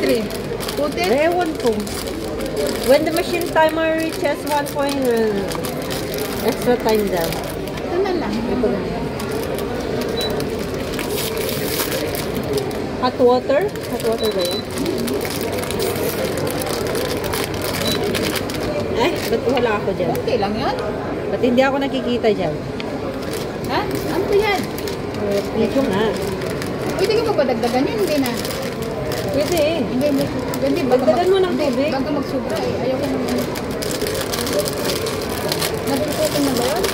3. Put it. Ewan ko. When the machine timer reaches 1 point, extra time daw. Ito na lang. Hot water? Hot water ba yun? Ay, ba't wala ako dyan? Okay lang yun. Ba't hindi ako nakikita dyan? Ha? Ano ba yan? Ito nga. Pwede ka ba padagdagan yun? Hindi na. Pwede eh. Hindi. Dagdagan mo ng tubig. Bago magsubra eh. Ayaw ko naman. Nagpuputin na ba yun?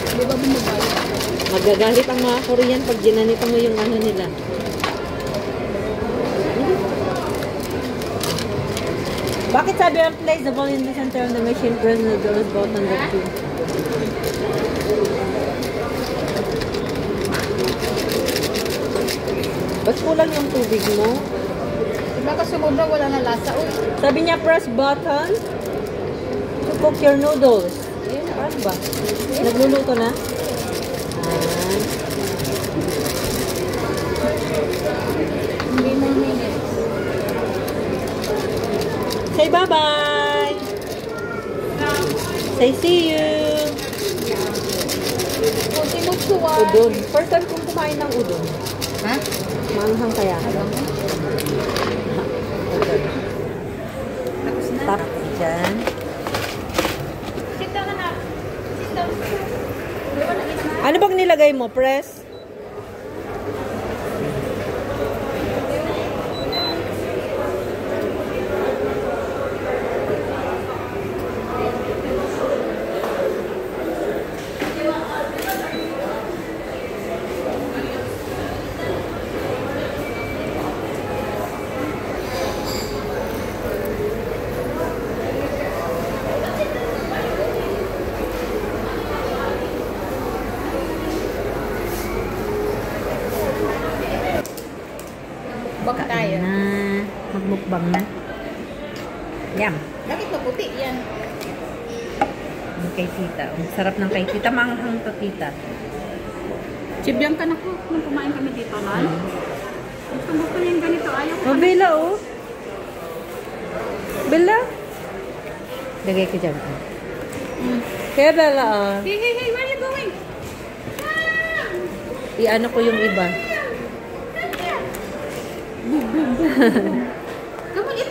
Di ba bumabaya? Magagalit ang mga Korean pag ginanito mo yung ano nila. Bakit sabi ang place the ball in the center of the machine, press the doors button the two? Ba't kulang yung tubig mo? Baka sumubra wala na lasa. Uy. Sabi niya press button to cook your noodles. Eh, ano ba? Nagluluto na? Hindi mo minutes. Say bye-bye! Say see you! Kunti mo suwa. Udon. First time kong kumain ng udon. Ha? Manghang kaya. Alam mo? Udon. Tapos na. Tap dyan. Sit down na. Sit down. Ano bang nilagay mo? Press? Baka tayo. Na. Magmukbang na. Yum. Bakit maputi yan? Ang kay tita. Ang sarap ng kay tita. Manghang to tita. Chibiyang ka na ko nung kumain kami dito, Lal. Gusto niya yung ganito. Ayaw ko. Oh, Bella, oh. Bella? Lagay ko dyan. Kaya Bella, ah. Hey, where are you going? I-ano ko yung iba. Come on, eat